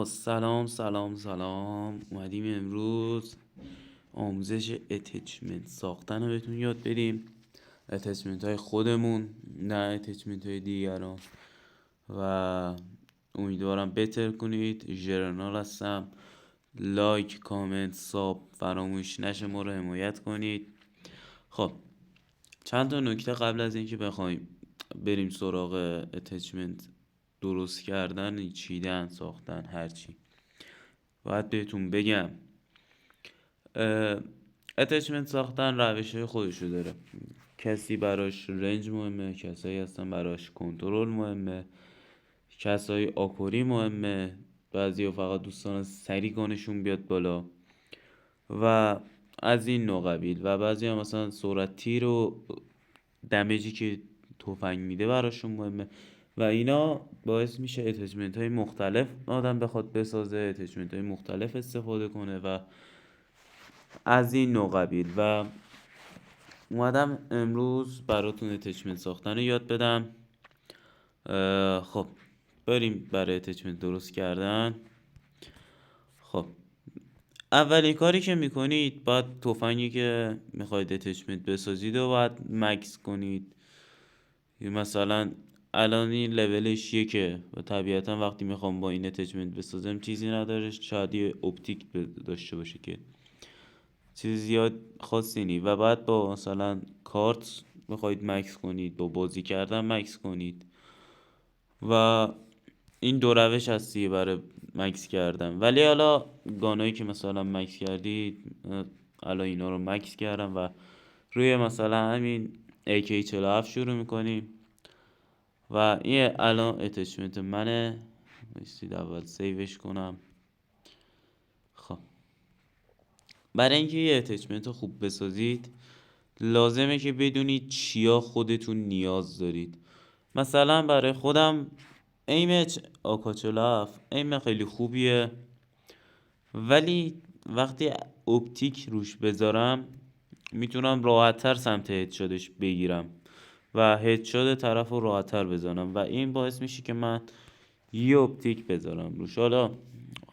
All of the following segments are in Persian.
سلام اومدیم امروز آموزش اتچمنت ساختن رو بهتون یاد بدیم. اتچمنت های خودمون، نه اتچمنت های دیگران، و امیدوارم بهتر کنید. ژرنال هستم. لایک، کامنت، ساب فراموش نشه، ما رو حمایت کنید. خب چند تا نکته قبل از اینکه بخوایم بریم سراغ اتچمنت درست کردن، چیدن، ساختن، هرچی باید بهتون بگم. اتچمنت ساختن روش خودشو داره. کسی براش رنج مهمه، کسایی هستن براش کنترل مهمه، کسایی آکوری مهمه، بعضی فقط دوستان سری گانشون بیاد بالا و از این نوع قبیل، و بعضی هم مثلا سرعت تیر و دمیجی که تفنگ میده براشون مهمه و اینا باعث میشه اتچمنت های مختلف آدم بخواد بسازه، اتچمنت های مختلف استفاده کنه و از این نوع قبیل. و اومدم امروز براتون اتچمنت ساختن رو یاد بدم. خب بریم برای اتچمنت درست کردن. خب اولین کاری که میکنید باید تفنگی که میخواید اتچمنت بسازید و باید مکس کنید. مثلا الان این لولش یکه و طبیعتا وقتی میخوام با این اتچمنت بسازم چیزی نداره، شاید یه اپتیک داشته باشه که چیزی زیاد خاصی نی و بعد با مثلا کارت میخواید مکس کنید، با بازی کردن مکس کنید و این دو روش هستیه برای مکس کردن. ولی حالا گانایی که مثلا مکس کردید، الان اینا رو مکس کردم و روی مثلا همین AK47 شروع میکنیم و این الان اتچمنت منه. بایستید اول سیوش کنم. خب برای اینکه یه اتچمنت خوب بسازید لازمه که بدونید چیا خودتون نیاز دارید. مثلا برای خودم ایم AK47 ایم خیلی خوبیه، ولی وقتی اپتیک روش بذارم میتونم راحت‌تر سمت هدشاتش بگیرم و هدشات طرف رو راحت‌تر بزنم و این باعث میشه که من یه اپتیک بذارم روش. حالا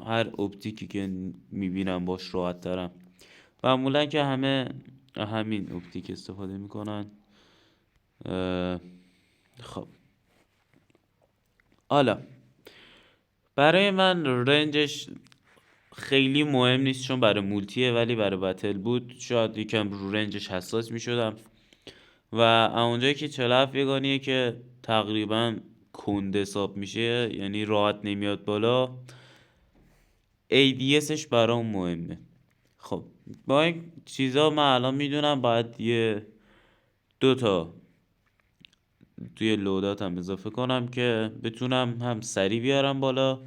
هر اپتیکی که میبینم باش راحت ترم. معمولا که همه همین اپتیک استفاده میکنن. خب حالا برای من رنجش خیلی مهم نیست چون برای مولتیه، ولی برای بتل بود شاید یکم رو رنجش حساس میشدم و اونجایی که 47 یگانیه که تقریبا کند حساب میشه، یعنی راحت نمیاد بالا، ADSش برام مهمه. خب با این چیزا من الان میدونم باید یه دوتا توی لوداتم اضافه کنم که بتونم هم سری بیارم بالا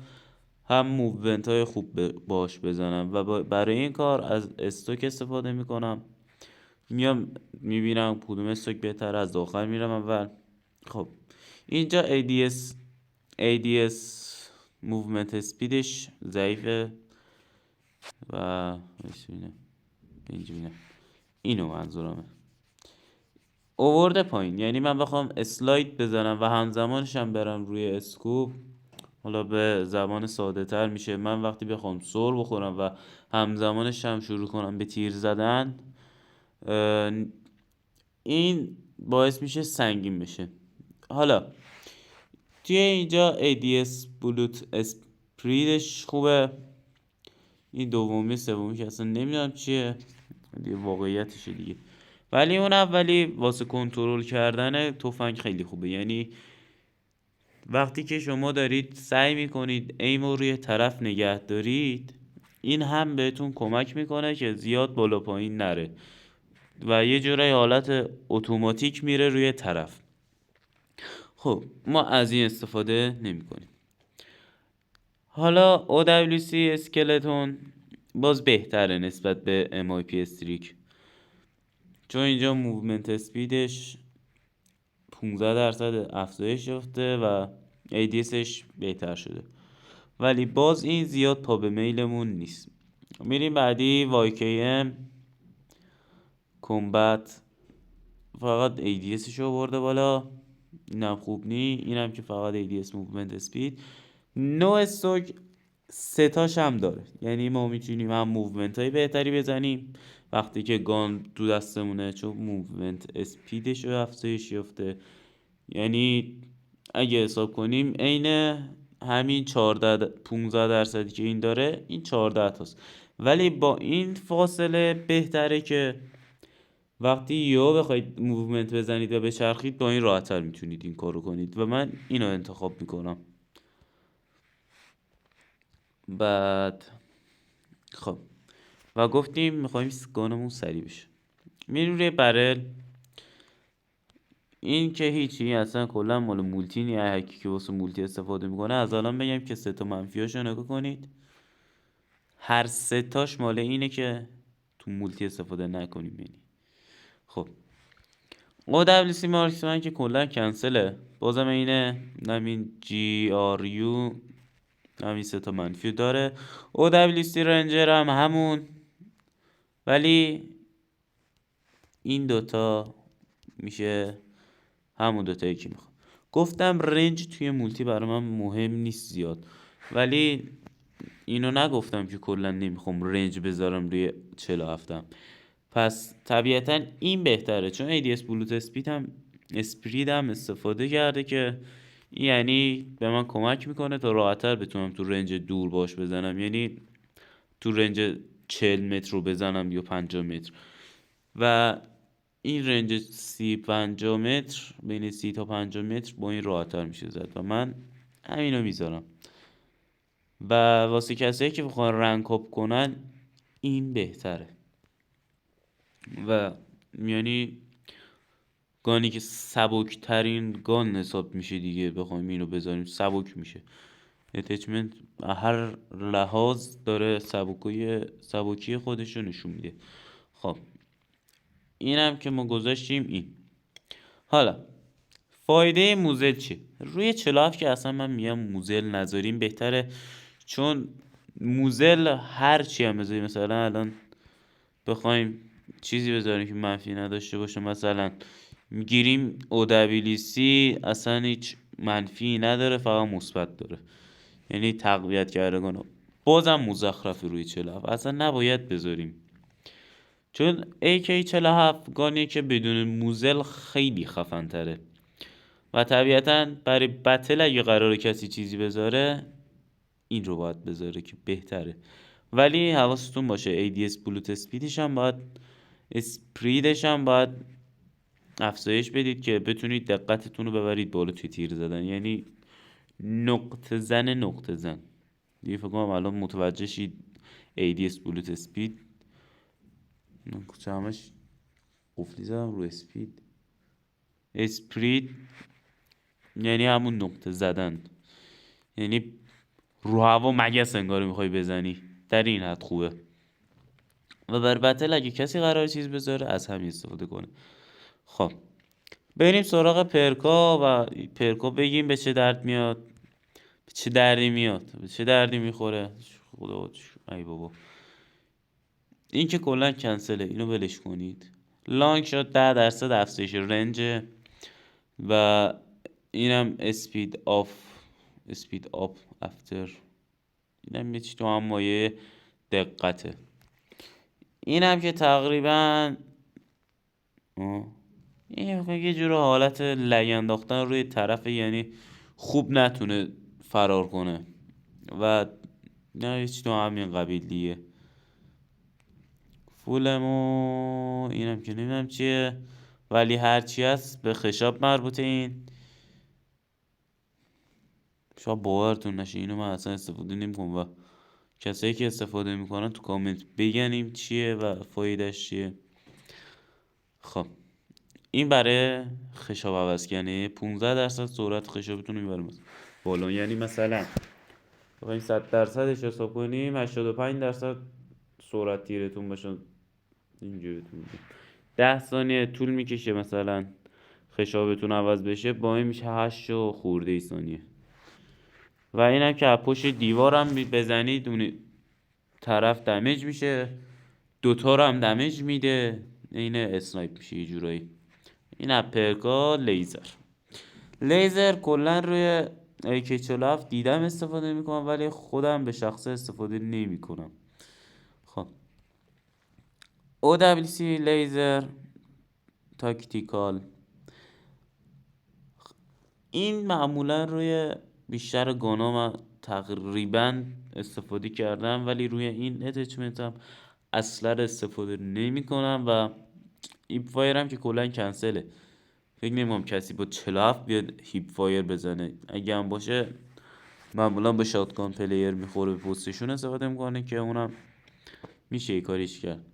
هم موومنت های خوب باش بزنم و برای این کار از استوک استفاده میکنم. میام میبینم کدوم استوک بهتر، از آخر میرم اول. خب اینجا ADS موومنت اسپیدش ضعیفه و اینو منظورمه اوورده پایین، یعنی من بخوام اسلاید بزنم و همزمانش هم برم روی اسکوپ، حالا به زبان ساده تر میشه من وقتی بخوام سر بخورم و همزمانش هم شروع کنم به تیر زدن، این باعث میشه سنگین بشه. حالا توی اینجا ADS بلوت اسپریدش خوبه، این دومی سومی که اصلا نمیدونم چیه، دیگه واقعیتشه دیگه. ولی اون اولی واسه کنترل کردن تفنگ خیلی خوبه، یعنی وقتی که شما دارید سعی میکنید ایم رو روی طرف نگه دارید، این هم بهتون کمک میکنه که زیاد بالا پایین نره و یه جورای حالت اتوماتیک میره روی طرف. خب ما از این استفاده نمیکنیم. حالا OWC اسکلتون باز بهتره نسبت به MIP استریک، چون اینجا موومنت اسپیدش 15% افزایش یافته و ADSش بهتر شده، ولی باز این زیاد پا به میلمون نیست. میریم بعدی YKM کمبت، فقط ADSش رو برده بالا، اینم خوب نی. اینم که فقط ADS موومنت اسپید. نو استوک سه تاش هم داره، یعنی ما میتونیم هم موومنت های بهتری بزنیم وقتی که گان تو دستمونه، چون موومنت اسپیدش رو افزایش یافته. یعنی اگه حساب کنیم عین همین 15% که این داره، این 14 تاست، ولی با این فاصله بهتره که وقتی یا بخواید موومنت بزنید و بچرخید با این راحت‌تر میتونید این کارو کنید و من اینو انتخاب میکنم. بعد خب و گفتیم میخوایم گانمون سریع بشه، میریم روی برل. این که هیچی، اصلا کلا مال مولتی نیه، هر کی که واسه مولتی استفاده میکنه. از الان بگم که سه تا منفیاشو نگاه کنید، هر سه تاش مال اینه که تو مولتی استفاده نکنیم. یعنی خب OWC مارکسمن که کلا کنسله، بازم اینه، همین GRU همین سه تا منفی داره. OWC رنجر هم همون، ولی این دوتا میشه همون دوتایی که میخوام. گفتم رنج توی مولتی برای من مهم نیست زیاد، ولی اینو نگفتم که کلا نمیخوام رنج بذارم روی 47م. پس طبیعتا این بهتره، چون ADS بلوت اسپید هم استفاده کرده که یعنی به من کمک میکنه تا راحت‌تر بتونم تو رنج دور باش بزنم، یعنی تو رنج 40 متر رو بزنم یا 50 متر، و این رنج 30-50 متر، بین 30 تا 50 متر با این راحت‌تر میشه زد و من همینو میذارم. و واسه کسایی که بخوان رنگ اپ کنن این بهتره، و یعنی گانی که سبک ترین گان حساب میشه دیگه، بخوایم اینو بذاریم سبک میشه. اتچمنت هر لحاظ داره سبکی خودش رو نشون میده. خب اینم که ما گذاشتیم این. حالا فایده موزل چی؟ روی 47 که اصلا من میگم موزل نذاریم بهتره، چون موزل هر چی هم بذاریم، مثلا الان بخوایم چیزی بذاریم که منفی نداشته باشه، مثلا میگیریم OWC اصلا هیچ منفی نداره، فقط مثبت داره، یعنی تقویت کردگان بازم مزخرف روی 47 اصلا نباید بذاریم، چون AK47 گانیه که بدون موزل خیلی خفن تره و طبیعتا برای بتل اگه قراره کسی چیزی بذاره این رو باید بذاره که بهتره. ولی حواستون باشه ADS بلوت اسپیدش هم باید، اسپریدش هم باید افزایش بدید که بتونید دقتتون رو ببرید بالا توی تیر زدن، یعنی نقطه زن دیگه. فکر کنم الان متوجه شید ADS بلوت اسپید همش قفلی زدم رو اسپید. اسپرید یعنی همون نقطه زدن، یعنی رو هوا مگس انگار میخوای بزنی، در این حد خوبه. و بر بتل اگه کسی قرار چیز بذاره از همین استفاده کنه. خب بریم سراغ پرکا و پرکا بگیم به چه درد میاد، به چه دردی میاد، به چه دردی میخوره. خدا ای بابا، این که کلا کنسله، اینو ولش کنید. لانگ شات 10% افزایش رنج و اینم اسپید آف افتر، اینم یه چی تو هم مایه دقته. اینم که تقریبا این یه جور حالت لگ انداختن روی طرف، یعنی خوب نتونه فرار کنه و نه هیچ تو همین قبیلیه. فولمو اینم که نمیدونم چیه، ولی هرچی هست به خشاب مربوطه. این شاید باورتون نشه اینو من اصلا استفاده نمیکنم و کسایی که استفاده میکنن تو کامنت بگنیم چیه و فایدهش چیه. خب این برای خشاب عوض کنه 15% سرعت خشابتون رو میبره بالا، یعنی مثلا بخوایم 100% حساب کنیم 85% سرعت تیرتون باشه، اینجوریتون 10 ثانیه طول میکشه مثلا خشابتون عوض بشه، با این میشه 8 و خورده ثانیه. و اینم که پشت دیوارم بزنید اون طرف دمیج میشه، دوتا رو هم دمیج میده، این اسنایپ میشه یه جورایی. این اپرکا لیزر کلا روی AK47 دیدم استفاده میکنم ولی خودم به شخص استفاده نمیکنم. خب OWC لیزر تاکتیکال، این معمولا روی بیشتر گانا من تقریبا استفاده کردم ولی روی این اتچمنت هم اصلا استفاده نمی کنم و هیپ فایر هم که کلا کنسله. فکر نمی‌کنم کسی با 47 بیاد هیپ فایر بزنه. اگه هم باشه معمولا با شاتگان پلیر میخوره، به پستشون استفاده میکنه که اونم میشه یه کاریش کرد.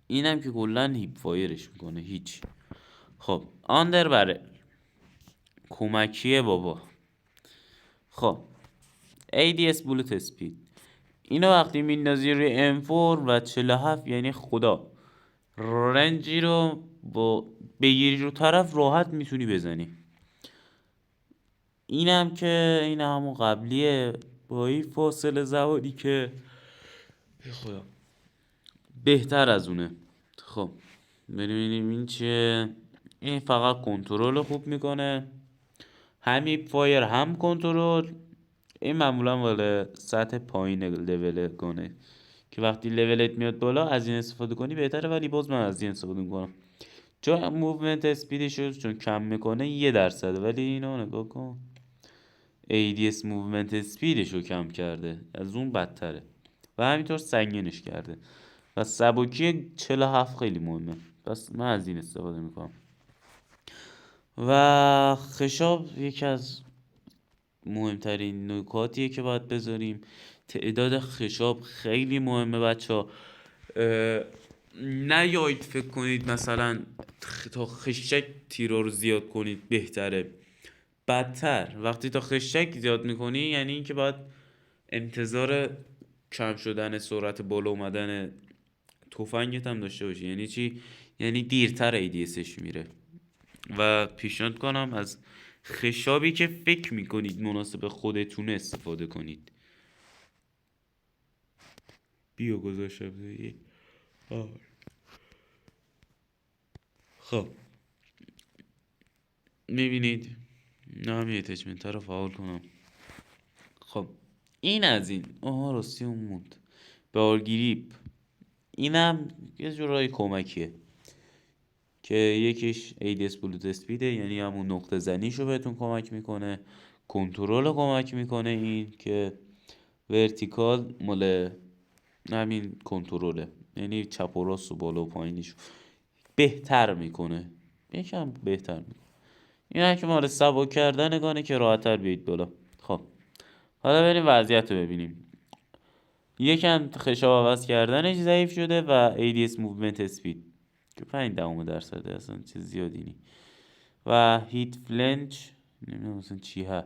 اینم که کلا هیپ فایرش میکنه هیچ. خب آندر برل کمکیه بابا. خب ADS بولت اسپید، اینو وقتی میندازی روی M4 و 47 یعنی خدا، رنجی رو با بگیری رو طرف راحت میتونی بزنی. اینم که این همون قبلیه با این فاصله زمانی که خدا بهتر از اونه. خب ببینیم این چیه. این فقط کنترل خوب میکنه، هم هیپ فایر هم کنترل. این معمولا مال سطح پایین لول گانه که وقتی لولت میاد بالا از این استفاده کنی بهتره، ولی باز من از این استفاده میکنم. چون موومنت اسپیدش چون کم میکنه 1%، ولی اینو نگاه کن ADS موومنت اسپیدش رو کم کرده، از اون بدتره و همینطور سنگینش کرده و سبکی 47 خیلی مهمه، پس من از این استفاده میکنم. و خشاب یکی از مهمترین نکاتیه که باید بذاریم. تعداد خشاب خیلی مهمه بچه. نیایید فکر کنید مثلا تا خشک تیرا رو زیاد کنید بهتره، بدتر. وقتی تا خشک زیاد میکنی یعنی اینکه باید انتظار کم شدن سرعت بالا اومدن تفنگت هم داشته باشی. یعنی چی؟ یعنی دیرتر ADSش میره. و پیشنهاد کنم از خشابی که فکر میکنید مناسب خودتونه استفاده کنید. بیا گذاشتم دیگه. خب میبینید نه هم یه تچمنت رو فعال کنم. خب این از این. راستی اون موند بارگریپ، اینم یه جورایی کمکیه که یکیش ADS بلوت اسپیده، یعنی همون نقطه زنیشو بهتون کمک میکنه، کنترل کمک میکنه. این که ورتیکال مال همین کنترله، یعنی چپ و راست و بالا و پایینیشو بهتر میکنه، یکم بهتر میکنه. این که مال سبک کردن گانه که راحت‌تر بیاید بالا. خب حالا بریم وضعیت رو ببینیم. یکم خشاب عوض کردنش ضعیف شده و ADS موومنت اسپید که 5% اصلا چیز زیادی نی. و هیت فلنچ نمیدونم مثلا چی ها،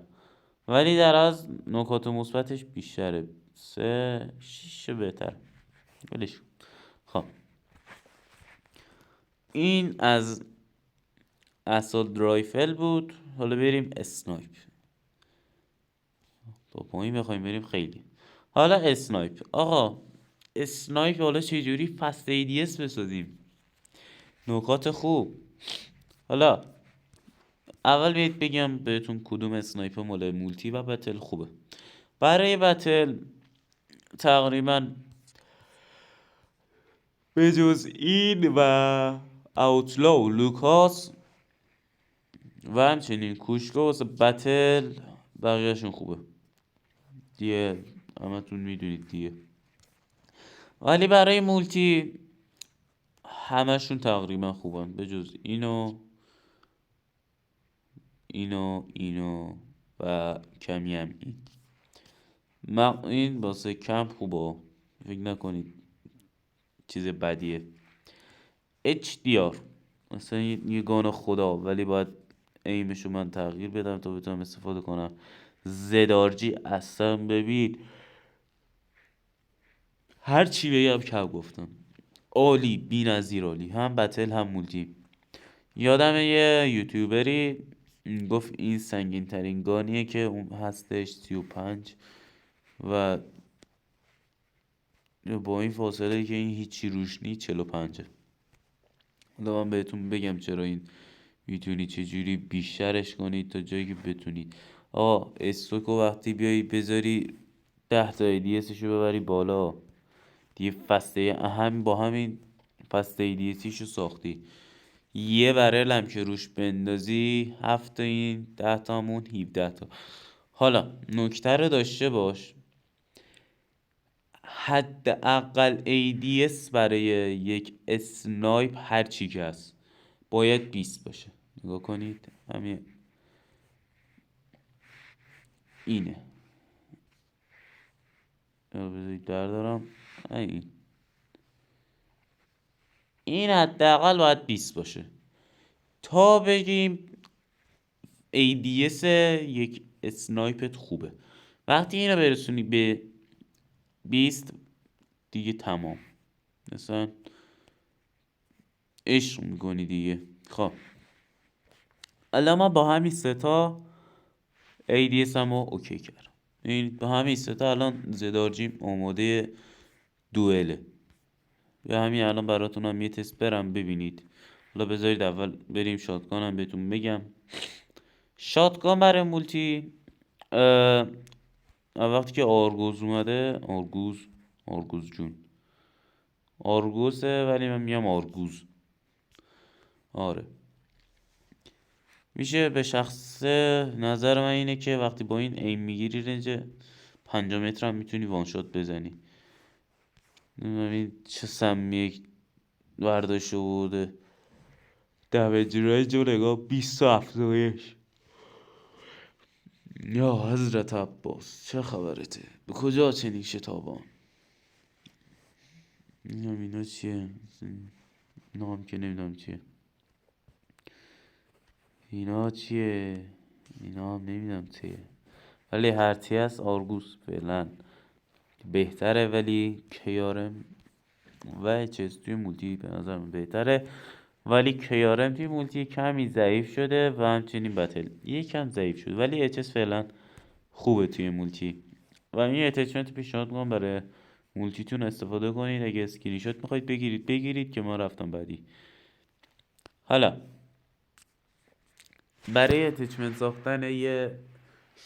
ولی در از نکات مثبتش بیشتره. 6 بهتر ولش. خب این از اسالت رایفل بود. حالا بریم اسنایپ. با پایین بخوایم بریم خیلی. حالا اسنایپ. آقا اسنایپ حالا چجوری فست ADS بسازیم؟ نکات خوب. حالا اول بیایید بگم بهتون کدوم اسنایپ مال مولتی و بتل خوبه. برای بتل تقریبا به جز این و اوتلا و لوکاس و همچنین کوشکو واسه بتل بقیهشون خوبه دیگه، همتون میدونید دیگه. ولی برای مولتی همشون تقریبا خوبن به جز اینو و کمی هم این واسه کم خوبه، فکر نکنید چیز بدیه. HDR مثلا یه گان خدا، ولی باید ایمشو من تغییر بدم تا بتونم استفاده کنم. زدارجی اصلا ببین هر چی بگم کم گفتم. عالی، بی‌نظیر عالی، هم بتل هم مولتی. یادم یه یوتیوبری گفت این سنگین ترین گانیه که اون هستش 35 و با این فاصله که این هیچی روش نی 45. حالا من بهتون بگم چرا این میتونید چجوری بیشترش کنید تا جایی که بتونید. استوکو وقتی بیایی بذاری 10 تا ADS رو ببری بالا دیگه فسته هم با همین فسته ADS رو ساختی. یه برل هم که روش بندازی 7 تا این 10 تامون 17 تا. حالا نکته رو داشته باش، حداقل ADS برای یک اسنایپ هر چی که هست باید 20 باشه. نگاه کنید همین اینه، بذارید بردارم. این حداقل باید 20 باشه تا بگیم ADS یک اسنایپت خوبه. وقتی اینو برسونی به 20 دیگه تمام، مثلا عشق میکنی دیگه. خب الان ما با همین ستا ADS هم رو اوکی کردم. این با همین ستا الان زدارجیم آماده دوئله. یا همین الان براتون هم یه تست برم ببینید. حالا بذارید اول بریم شاتگان هم بهتون بگم. شاتگان برای مولتی وقتی که آرگوز اومده، آرگوز جون آرگوزه ولی من میگم آرگوز. آره میشه. به شخص نظر من اینه که وقتی با این ایم میگیری رنج 5 متر هم میتونی وانشات بزنی. نمیدونم چه سمیه برداشته بوده دویج رنج و نگاه 20 افزایش. یا حضرت عباس چه خبرته؟ به کجا چنین شتابان؟ اینا چیه؟ اینا هم که نمیدونم چیه. اینا چیه؟ اینا هم نمیدونم چیه، ولی هرچی هست آرگوس فعلا بهتره. ولی کیارم و چیز توی مولتی به نظر من بهتره، ولی کیارم توی مولتی کمی ضعیف شده و همچنین بتل یکم ضعیف شده، ولی اچس فعلا خوبه توی مولتی و این اتچمنت پیشنهاد میکنم برای مولتیتون استفاده کنید. اگه اسکرین شات میخواید بگیرید که ما رفتم بعدی. حالا برای اتچمنت ساختن یه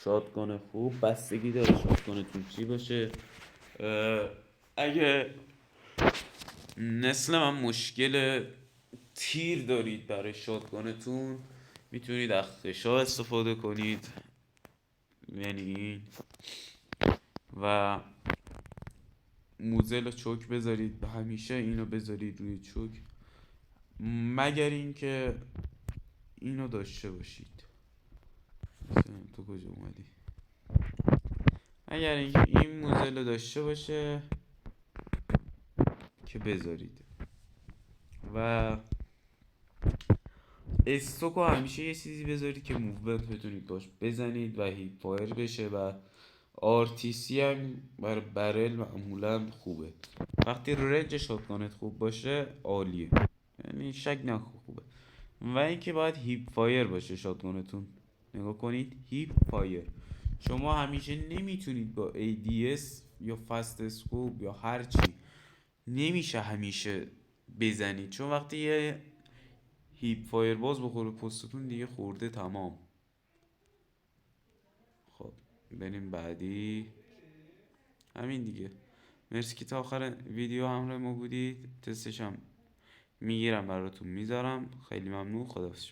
شاتگان خوب بستگی داره شاتگانتون چی باشه. اگه مثل من مشکل تیر دارید برای شاتگانتون میتونید از خشا استفاده کنید، یعنی این و موزل چوک بذارید. همیشه اینو بذارید روی چوک مگر اینکه اینو داشته باشید. تو کجا اومدی؟ اگر اینکه این موزل داشته باشه که بذارید و استوکو همیشه یه چیزی بذارید که موومنت بتونید باش بزنید و هیپ فایر بشه و RTC هم برای برل معمولا خوبه. وقتی رنج شاتگانت خوب باشه عالیه، یعنی شک نکن خوبه. و اینکه باید هیپ فایر باشه شاتگانتون. نگاه کنید هیپ فایر. شما همیشه نمیتونید با ADS یا فست اسکوپ یا هرچی نمیشه همیشه بزنید، چون وقتی یه هیپ فایر باز بخوره پستتون دیگه خورده تمام. خب بریم بعدی. همین دیگه. مرسی که تا آخر ویدیو همراه ما بودید. تستش هم میگیرم براتون میذارم. خیلی ممنون. خداحافظ.